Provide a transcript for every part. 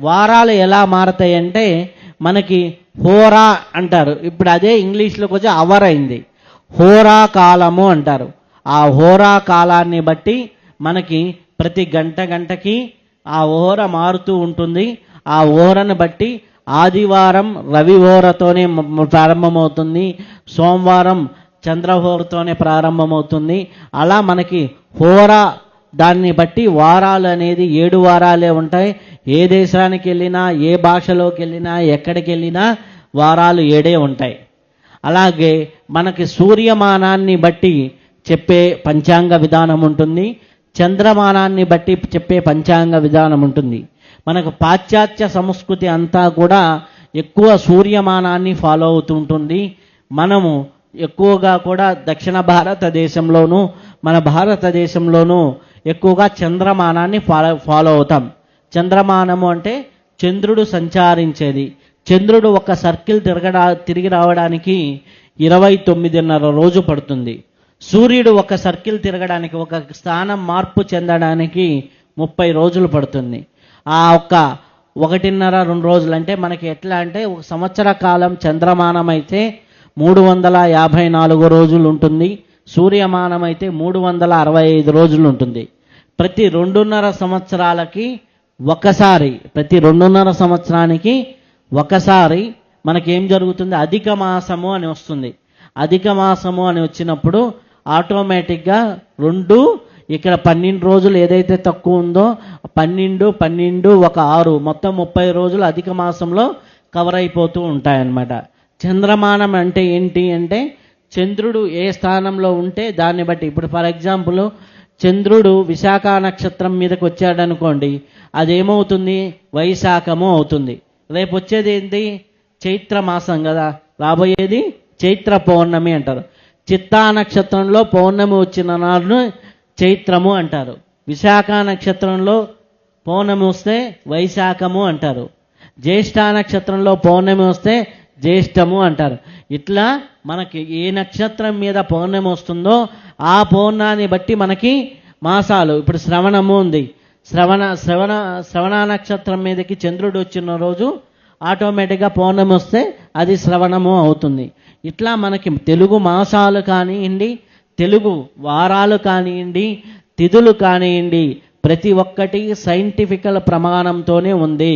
వారాలు ఎలా మారతాయంటే మనకి హోరా అంటారు. ఇప్పుడు అదే ఇంగ్లీష్లోకి వచ్చి అవర్ అయింది. హోరా కాలము అంటారు. ఆ హోరా కాలాన్ని బట్టి మనకి ప్రతి గంటకి ఆ ఓహర మారుతూ ఉంటుంది. ఆ ఓహరను బట్టి ఆదివారం రవి ఓహరతోనే ప్రారంభమవుతుంది, సోమవారం చంద్రహోరతోనే ప్రారంభమవుతుంది. అలా మనకి హోరా దాన్ని బట్టి వారాలు అనేది 7 వారాలే ఉంటాయి. ఏ దేశానికి వెళ్ళినా, ఏ భాషలోకి వెళ్ళినా, ఎక్కడికి వెళ్ళినా వారాలు 7 ఉంటాయి. అలాగే మనకి సూర్యమానాన్ని బట్టి చెప్పే పంచాంగ విధానం ఉంటుంది, చంద్రమానాన్ని బట్టి చెప్పే పంచాంగ విధానం ఉంటుంది. మనకు పాశ్చాత్య సంస్కృతి అంతా కూడా ఎక్కువ సూర్యమానాన్ని ఫాలో అవుతుంటుంది. మనము ఎక్కువగా కూడా దక్షిణ భారతదేశంలోనూ మన భారతదేశంలోనూ ఎక్కువగా చంద్రమానాన్ని ఫాలో అవుతాం. చంద్రమానము అంటే చంద్రుడు సంచారించేది. చంద్రుడు ఒక సర్కిల్ తిరిగి రావడానికి 29.5 రోజు పడుతుంది. సూర్యుడు ఒక సర్కిల్ తిరగడానికి, ఒక స్థానం మార్పు చెందడానికి 30 రోజులు పడుతుంది. ఆ ఒక్క 1.5-2 రోజులు అంటే మనకి ఎట్లా అంటే ఒక సంవత్సర కాలం చంద్రమానం అయితే 354 రోజులు ఉంటుంది. సూర్యమానం అయితే 365 రోజులు ఉంటుంది. ప్రతి 2.5 సంవత్సరాలకి ఒకసారి, ప్రతి 2.5 సంవత్సరానికి ఒకసారి మనకేం జరుగుతుంది, అధిక మాసము అని వస్తుంది. అధిక మాసము అని వచ్చినప్పుడు ఆటోమేటిక్గా ఇక్కడ 12 రోజులు ఏదైతే తక్కువ ఉందో 12 ఒక 6 మొత్తం 30 రోజులు అధిక మాసంలో కవర్ అయిపోతూ ఉంటాయన్నమాట. చంద్రమానం అంటే ఏంటి అంటే చంద్రుడు ఏ స్థానంలో ఉంటే దాన్ని బట్టి, ఇప్పుడు ఫర్ ఎగ్జాంపుల్ చంద్రుడు విశాఖ నక్షత్రం మీదకి వచ్చాడనుకోండి, అదేమవుతుంది, వైశాఖము అవుతుంది. రేపు వచ్చేది ఏంటి, చైత్ర మాసం కదా, రాబోయేది చైత్ర పౌర్ణమి అంటారు. చిత్తా నక్షత్రంలో పౌర్ణమి వచ్చిన నాడును చైత్రము అంటారు. విశాఖ నక్షత్రంలో పౌర్ణమి వస్తే వైశాఖము అంటారు. జ్యేష్ఠ నక్షత్రంలో పౌర్ణమి వస్తే జ్యేష్ఠము అంటారు. ఇట్లా మనకి ఏ నక్షత్రం మీద పౌర్ణమి వస్తుందో ఆ పౌర్ణాన్ని బట్టి మనకి మాసాలు. ఇప్పుడు శ్రవణము ఉంది, శ్రవణ నక్షత్రం మీదకి చంద్రుడు వచ్చిన రోజు ఆటోమేటిక్గా పౌర్ణమి వస్తే అది శ్రవణము అవుతుంది. ఇట్లా మనకి తెలుగు మాసాలు కానివ్వండి, తెలుగు వారాలు కానివ్వండి, తిథులు కానివ్వండి, ప్రతి ఒక్కటి సైంటిఫికల్ ప్రమాణంతోనే ఉంది.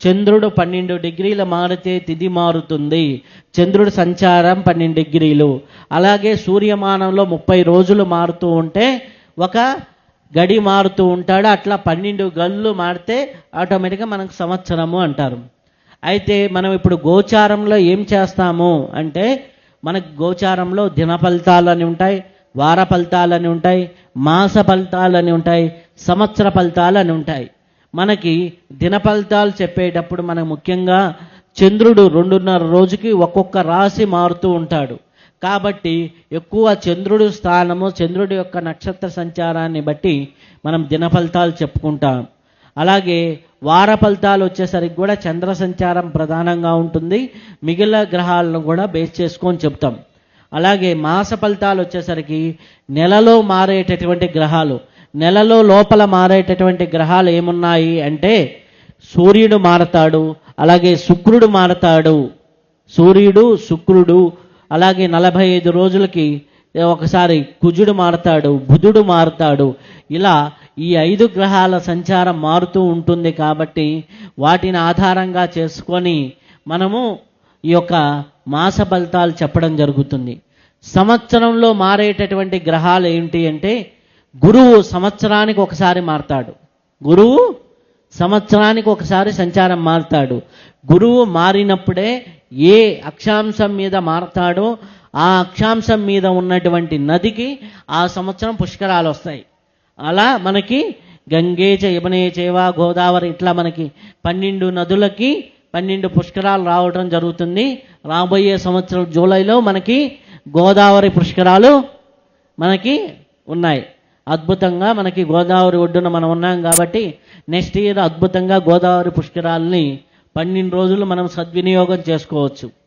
చంద్రుడు 12 డిగ్రీలు మారితే తిథి మారుతుంది. చంద్రుడు సంచారం 12 డిగ్రీలు. అలాగే సూర్యమానంలో 30 రోజులు మారుతూ ఉంటే ఒక గడి మారుతూ ఉంటాడు. అట్లా 12 గళ్ళు మారితే ఆటోమేటిక్గా మనకు సంవత్సరము అంటారు. అయితే మనం ఇప్పుడు గోచారంలో ఏం చేస్తాము అంటే మనకు గోచారంలో దిన ఫలితాలని ఉంటాయి, వార ఫలితాలని ఉంటాయి, మాస ఫలితాలని ఉంటాయి, సంవత్సర ఫలితాలని ఉంటాయి. మనకి దిన ఫలితాలు చెప్పేటప్పుడు మనకు ముఖ్యంగా చంద్రుడు 2.5 రోజుకి ఒక్కొక్క రాశి మారుతూ ఉంటాడు. కాబట్టి ఎక్కువ చంద్రుడు స్థానము, చంద్రుడి యొక్క నక్షత్ర సంచారాన్ని బట్టి మనం దిన ఫలితాలు చెప్పుకుంటాం. అలాగే వార ఫలితాలు వచ్చేసరికి కూడా చంద్ర సంచారం ప్రధానంగా ఉంటుంది. మిగిలిన గ్రహాలను కూడా బేస్ చేసుకొని చెప్తాం. అలాగే మాస ఫలితాలు వచ్చేసరికి నెలలో మారేటటువంటి గ్రహాలు, నెలలో లోపల మారేటటువంటి గ్రహాలు ఏమున్నాయి అంటే సూర్యుడు మారతాడు, అలాగే శుక్రుడు మారతాడు. సూర్యుడు, శుక్రుడు, అలాగే 45 రోజులకి ఒకసారి కుజుడు మారతాడు, బుధుడు మారతాడు. ఇలా ఈ 5 గ్రహాల సంచారం మారుతూ ఉంటుంది. కాబట్టి వాటిని ఆధారంగా చేసుకొని మనము ఈ యొక్క మాస ఫలితాలు చెప్పడం జరుగుతుంది. సంవత్సరంలో మారేటటువంటి గ్రహాలు ఏంటి అంటే గురువు సంవత్సరానికి ఒకసారి మారతాడు. గురువు సంవత్సరానికి ఒకసారి సంచారం మారుతాడు. గురువు మారినప్పుడే ఏ అక్షాంశం మీద మారతాడో ఆ అక్షాంశం మీద ఉన్నటువంటి నదికి ఆ సంవత్సరం పుష్కరాలు వస్తాయి. అలా మనకి గంగేచ యమునే చైవ గోదావరి, ఇట్లా మనకి 12 నదులకి 12 పుష్కరాలు రావడం జరుగుతుంది. రాబోయే సంవత్సరం జూలైలో మనకి గోదావరి పుష్కరాలు మనకి ఉన్నాయి. అద్భుతంగా మనకి గోదావరి ఒడ్డున మనం ఉన్నాం కాబట్టి నెక్స్ట్ ఇయర్ అద్భుతంగా గోదావరి పుష్కరాలని 12 రోజులు మనం సద్వినియోగం చేసుకోవచ్చు.